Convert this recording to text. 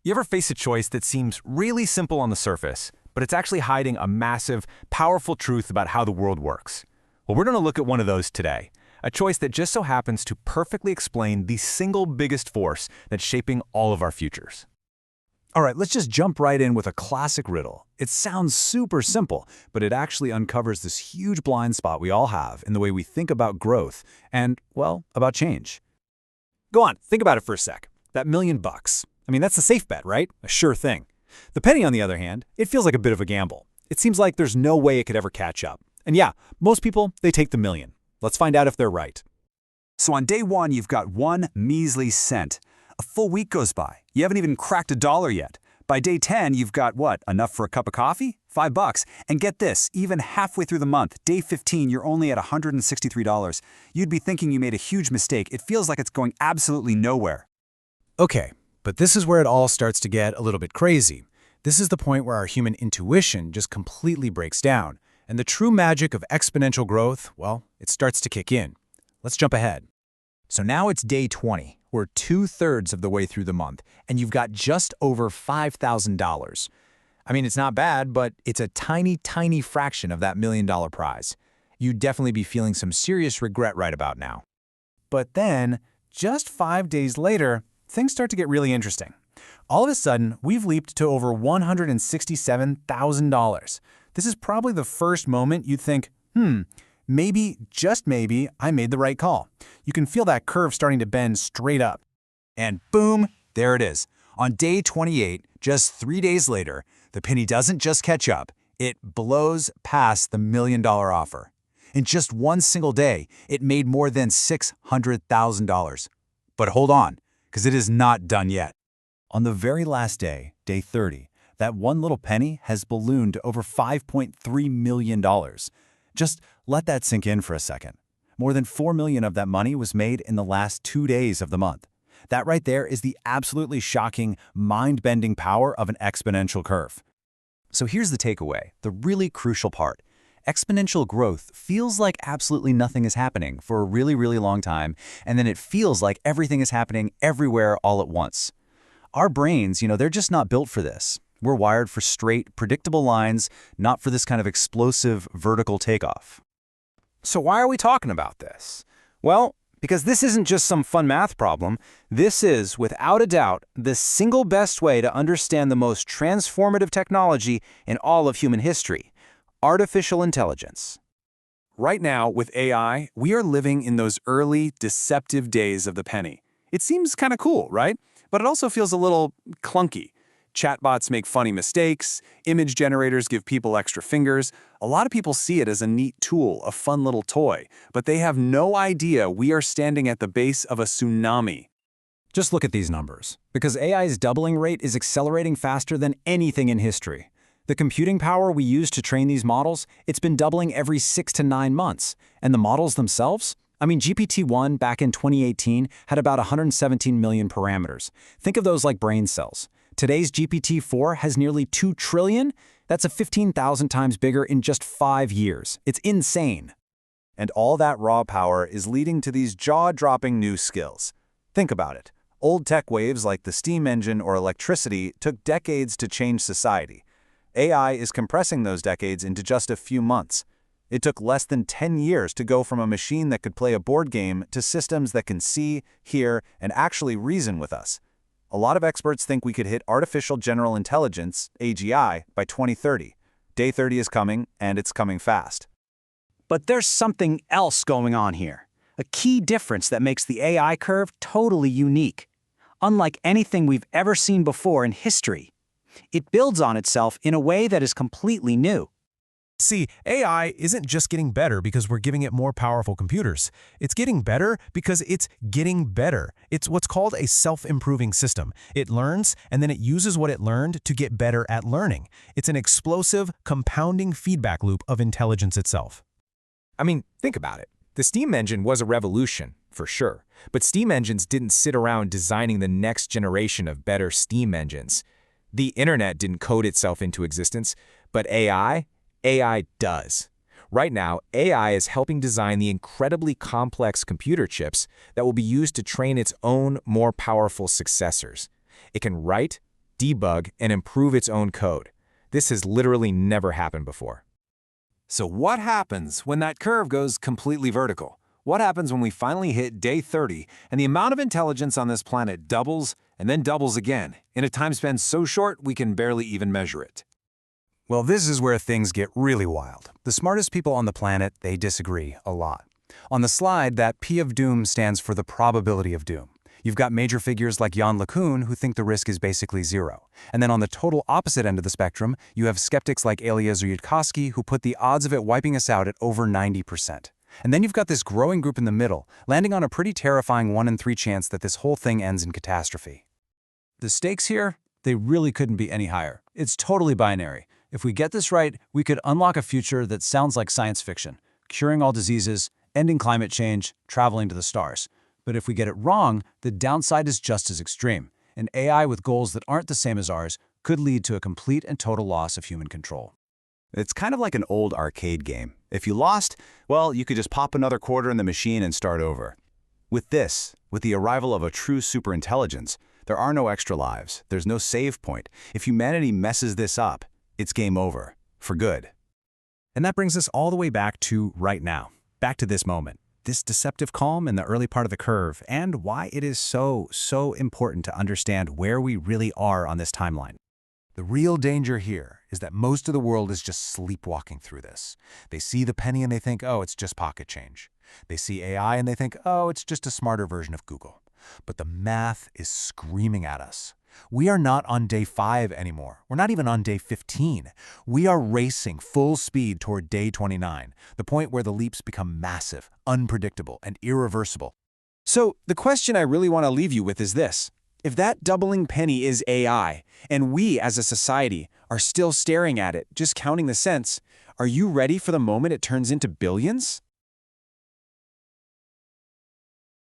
You ever face a choice that seems really simple on the surface, but it's actually hiding a massive, powerful truth about how the world works? Well, we're going to look at one of those today, a choice that just so happens to perfectly explain the single biggest force that's shaping all of our futures. All right, let's just jump right in with a classic riddle. It sounds super simple, but it actually uncovers this huge blind spot we all have in the way we think about growth and, well, about change. Go on, think about it for a sec. That $1,000,000. I mean, that's a safe bet, right? A sure thing. The penny, on the other hand, it feels like a bit of a gamble. It seems like there's no way it could ever catch up. And yeah, most people, they take the million. Let's find out if they're right. So on day one, you've got 1 measly cent. A full week goes by. You haven't even cracked $1 yet. By day 10, you've got what? Enough for a cup of coffee? $5. And get this, even halfway through the month, day 15, you're only at $163. You'd be thinking you made a huge mistake. It feels like it's going absolutely nowhere. Okay, but this is where it all starts to get a little bit crazy. This is the point where our human intuition just completely breaks down. And the true magic of exponential growth, well, it starts to kick in. Let's jump ahead. So now it's day 20. We're 2/3 of the way through the month, and you've got just over $5,000. I mean, it's not bad, but it's a tiny, tiny fraction of that $1,000,000 prize. You'd definitely be feeling some serious regret right about now. But then, just 5 days later, things start to get really interesting. All of a sudden, we've leaped to over $167,000. This is probably the first moment you'd think, maybe, just maybe, I made the right call. You can feel that curve starting to bend straight up. And boom, there it is. On day 28, just 3 days later, the penny doesn't just catch up, it blows past the $1,000,000 offer. In just one single day, it made more than $600,000. But hold on, because it is not done yet. On the very last day, day 30, that one little penny has ballooned to over $5.3 million. Just let that sink in for a second. More than $4 million of that money was made in the last 2 days of the month. That right there is the absolutely shocking, mind-bending power of an exponential curve. So here's the takeaway, the really crucial part. Exponential growth feels like absolutely nothing is happening for a really, really long time, and then it feels like everything is happening everywhere all at once. Our brains, they're just not built for this. We're wired for straight, predictable lines, not for this kind of explosive vertical takeoff. So why are we talking about this? Well, because this isn't just some fun math problem. This is, without a doubt, the single best way to understand the most transformative technology in all of human history: artificial intelligence. Right now, with AI, we are living in those early, deceptive days of the penny. It seems kind of cool, right? But it also feels a little clunky. Chatbots make funny mistakes, image generators give people extra fingers. A lot of people see it as a neat tool, a fun little toy, but they have no idea we are standing at the base of a tsunami. Just look at these numbers, because AI's doubling rate is accelerating faster than anything in history. The computing power we use to train these models, it's been doubling every 6 to 9 months. And the models themselves? GPT-1 back in 2018 had about 117 million parameters. Think of those like brain cells. Today's GPT-4 has nearly 2 trillion. That's a 15,000 times bigger in just 5 years. It's insane. And all that raw power is leading to these jaw-dropping new skills. Think about it. Old tech waves like the steam engine or electricity took decades to change society. AI is compressing those decades into just a few months. It took less than 10 years to go from a machine that could play a board game to systems that can see, hear, and actually reason with us. A lot of experts think we could hit artificial general intelligence, AGI, by 2030. Day 30 is coming, and it's coming fast. But there's something else going on here. A key difference that makes the AI curve totally unique. Unlike anything we've ever seen before in history, it builds on itself in a way that is completely new. See, AI isn't just getting better because we're giving it more powerful computers. It's getting better because it's getting better. It's what's called a self-improving system. It learns, and then it uses what it learned to get better at learning. It's an explosive, compounding feedback loop of intelligence itself. I mean, think about it. The steam engine was a revolution, for sure. But steam engines didn't sit around designing the next generation of better steam engines. The internet didn't code itself into existence, but AI does. Right now, AI is helping design the incredibly complex computer chips that will be used to train its own more powerful successors. It can write, debug, and improve its own code. This has literally never happened before. So what happens when that curve goes completely vertical? What happens when we finally hit day 30 and the amount of intelligence on this planet doubles and then doubles again in a time span so short we can barely even measure it? Well, this is where things get really wild. The smartest people on the planet, they disagree a lot. On the slide, that P of doom stands for the probability of doom. You've got major figures like Jan LeCun who think the risk is basically zero. And then on the total opposite end of the spectrum, you have skeptics like Eliezer Yudkowsky who put the odds of it wiping us out at over 90%. And then you've got this growing group in the middle, landing on a pretty terrifying 1 in 3 chance that this whole thing ends in catastrophe. The stakes here, they really couldn't be any higher. It's totally binary. If we get this right, we could unlock a future that sounds like science fiction, curing all diseases, ending climate change, traveling to the stars. But if we get it wrong, the downside is just as extreme. An AI with goals that aren't the same as ours could lead to a complete and total loss of human control. It's kind of like an old arcade game. If you lost, well, you could just pop another quarter in the machine and start over. With the arrival of a true superintelligence, there are no extra lives. There's no save point. If humanity messes this up, it's game over. For good. And that brings us all the way back to right now. Back to this moment. This deceptive calm in the early part of the curve, and why it is so important to understand where we really are on this timeline. The real danger here is that most of the world is just sleepwalking through this. They see the penny and they think, oh, it's just pocket change. They see AI and they think, oh, it's just a smarter version of Google. But the math is screaming at us. We are not on day 5 anymore. We're not even on day 15. We are racing full speed toward day 29, the point where the leaps become massive, unpredictable, and irreversible. So the question I really want to leave you with is this. If that doubling penny is AI, and we as a society are still staring at it, just counting the cents, are you ready for the moment it turns into billions?